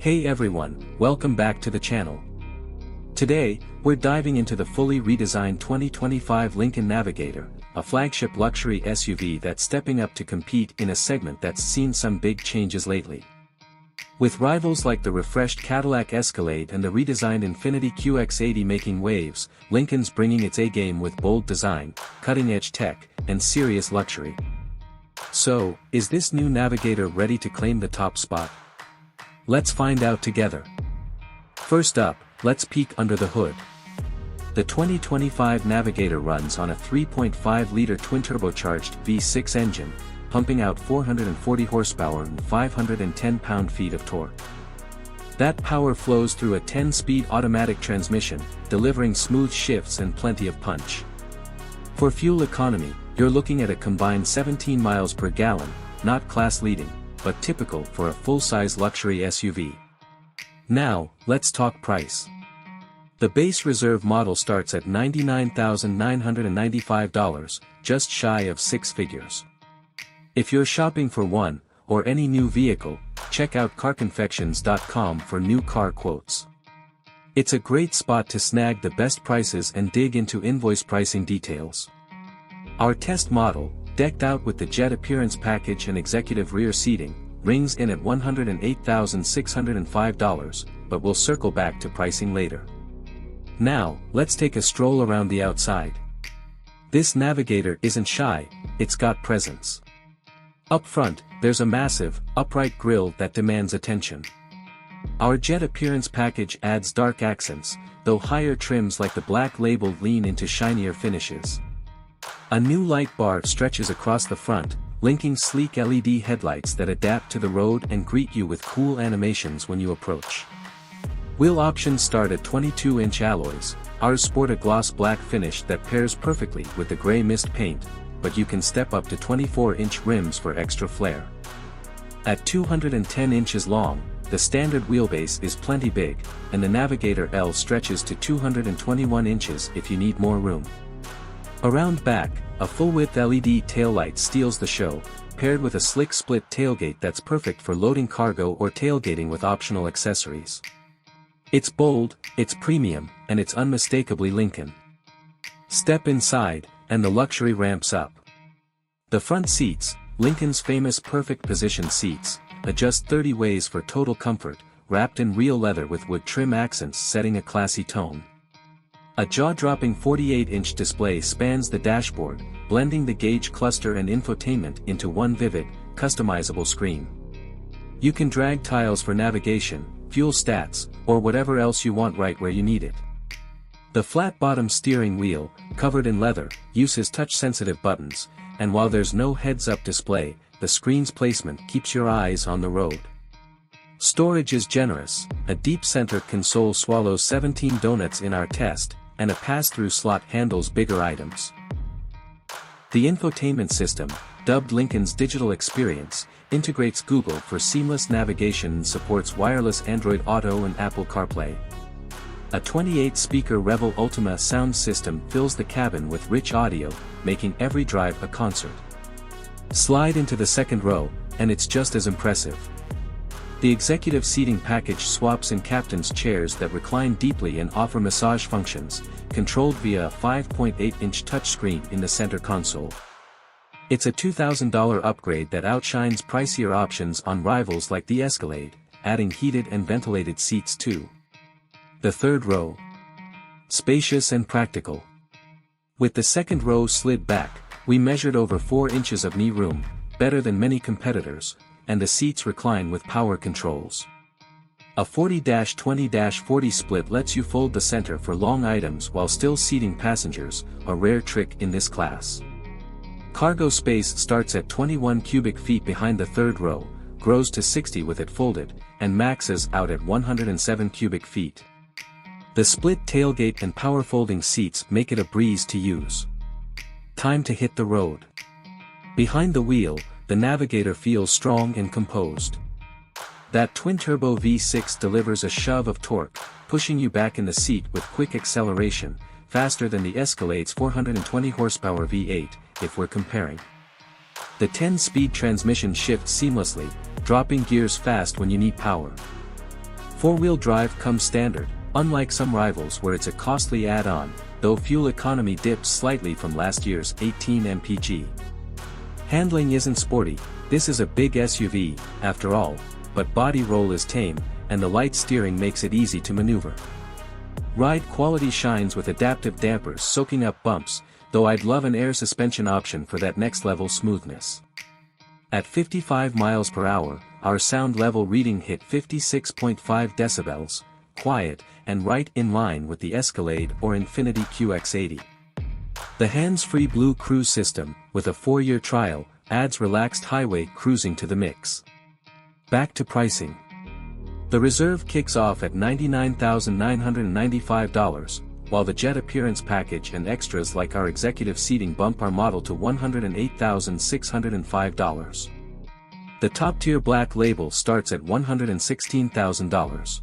Hey everyone, welcome back to the channel. Today, we're diving into the fully redesigned 2025 Lincoln Navigator, a flagship luxury SUV that's stepping up to compete in a segment that's seen some big changes lately. With rivals like the refreshed Cadillac Escalade and the redesigned Infiniti QX80 making waves, Lincoln's bringing its A-game with bold design, cutting-edge tech, and serious luxury. So, is this new Navigator ready to claim the top spot? Let's find out together. First up, let's peek under the hood. The 2025 Navigator runs on a 3.5-liter twin-turbocharged V6 engine, pumping out 440 horsepower and 510 pound-feet of torque. That power flows through a 10-speed automatic transmission, delivering smooth shifts and plenty of punch. For fuel economy, you're looking at a combined 17 miles per gallon, not class-leading, but typical for a full-size luxury SUV. Now, let's talk price. The base reserve model starts at $99,995, just shy of six figures. If you're shopping for one, or any new vehicle, check out carconfections.com for new car quotes. It's a great spot to snag the best prices and dig into invoice pricing details. Our test model, decked out with the Jet Appearance Package and executive rear seating, rings in at $108,605, but we'll circle back to pricing later. Now, let's take a stroll around the outside. This Navigator isn't shy, it's got presence. Up front, there's a massive, upright grille that demands attention. Our Jet Appearance Package adds dark accents, though higher trims like the Black Label lean into shinier finishes. A new light bar stretches across the front, linking sleek LED headlights that adapt to the road and greet you with cool animations when you approach. Wheel options start at 22-inch alloys. Ours sport a gloss black finish that pairs perfectly with the gray mist paint, but you can step up to 24-inch rims for extra flair. At 210 inches long, the standard wheelbase is plenty big, and the Navigator L stretches to 221 inches if you need more room. Around back, a full-width LED taillight steals the show, paired with a slick split tailgate that's perfect for loading cargo or tailgating with optional accessories. It's bold, it's premium, and it's unmistakably Lincoln. Step inside, and the luxury ramps up. The front seats, Lincoln's famous perfect position seats, adjust 30 ways for total comfort, wrapped in real leather with wood trim accents setting a classy tone. A jaw-dropping 48-inch display spans the dashboard, blending the gauge cluster and infotainment into one vivid, customizable screen. You can drag tiles for navigation, fuel stats, or whatever else you want right where you need it. The flat-bottom steering wheel, covered in leather, uses touch-sensitive buttons, and while there's no heads-up display, the screen's placement keeps your eyes on the road. Storage is generous. A deep center console swallows 17 donuts in our test, and a pass-through slot handles bigger items. The infotainment system, dubbed Lincoln's Digital Experience, integrates Google for seamless navigation and supports wireless Android Auto and Apple CarPlay. A 28-speaker Revel Ultima sound system fills the cabin with rich audio, making every drive a concert. Slide into the second row, and it's just as impressive. The executive seating package swaps in captain's chairs that recline deeply and offer massage functions, controlled via a 5.8-inch touchscreen in the center console. It's a $2,000 upgrade that outshines pricier options on rivals like the Escalade, adding heated and ventilated seats too. The third row. Spacious and practical. With the second row slid back, we measured over 4 inches of knee room, better than many competitors, and the seats recline with power controls. A 40-20-40 split lets you fold the center for long items while still seating passengers, a rare trick in this class. Cargo space starts at 21 cubic feet behind the third row, grows to 60 with it folded, and maxes out at 107 cubic feet. The split tailgate and power folding seats make it a breeze to use. Time to hit the road. Behind the wheel, the Navigator feels strong and composed. That twin-turbo V6 delivers a shove of torque, pushing you back in the seat with quick acceleration, faster than the Escalade's 420 horsepower V8, if we're comparing. The 10-speed transmission shifts seamlessly, dropping gears fast when you need power. Four-wheel drive comes standard, unlike some rivals where it's a costly add-on, though fuel economy dips slightly from last year's 18 mpg. Handling isn't sporty, this is a big SUV, after all, but body roll is tame, and the light steering makes it easy to maneuver. Ride quality shines with adaptive dampers soaking up bumps, though I'd love an air suspension option for that next-level smoothness. At 55 miles per hour, our sound level reading hit 56.5 decibels, quiet, and right in line with the Escalade or Infiniti QX80. The hands-free Blue Cruise system, with a 4-year trial, adds relaxed highway cruising to the mix. Back to pricing. The Reserve kicks off at $99,995, while the Jet Appearance Package and extras like our executive seating bump our model to $108,605. The top-tier Black Label starts at $116,000.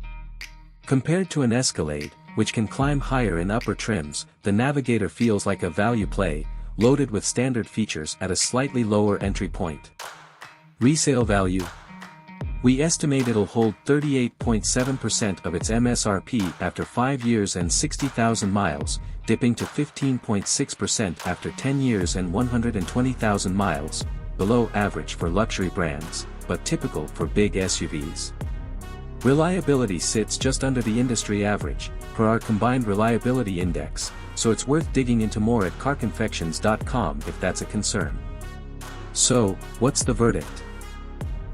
Compared to an Escalade, which can climb higher in upper trims, the Navigator feels like a value play, loaded with standard features at a slightly lower entry point. Resale value. We estimate it'll hold 38.7% of its MSRP after 5 years and 60,000 miles, dipping to 15.6% after 10 years and 120,000 miles, below average for luxury brands, but typical for big SUVs. Reliability sits just under the industry average, per our combined reliability index, so it's worth digging into more at carconfections.com if that's a concern. So, what's the verdict?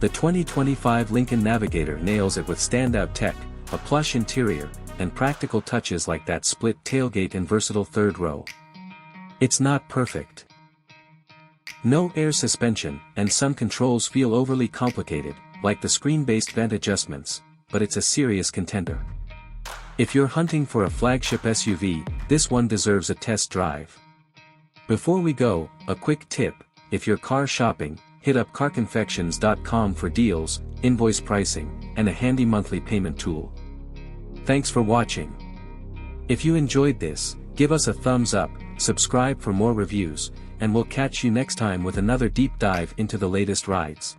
The 2025 Lincoln Navigator nails it with standout tech, a plush interior, and practical touches like that split tailgate and versatile third row. It's not perfect. No air suspension, and some controls feel overly complicated, like the screen-based vent adjustments, but it's a serious contender. If you're hunting for a flagship SUV, this one deserves a test drive. Before we go, a quick tip: if you're car shopping, hit up carconfections.com for deals, invoice pricing, and a handy monthly payment tool. Thanks for watching. If you enjoyed this, give us a thumbs up, subscribe for more reviews, and we'll catch you next time with another deep dive into the latest rides.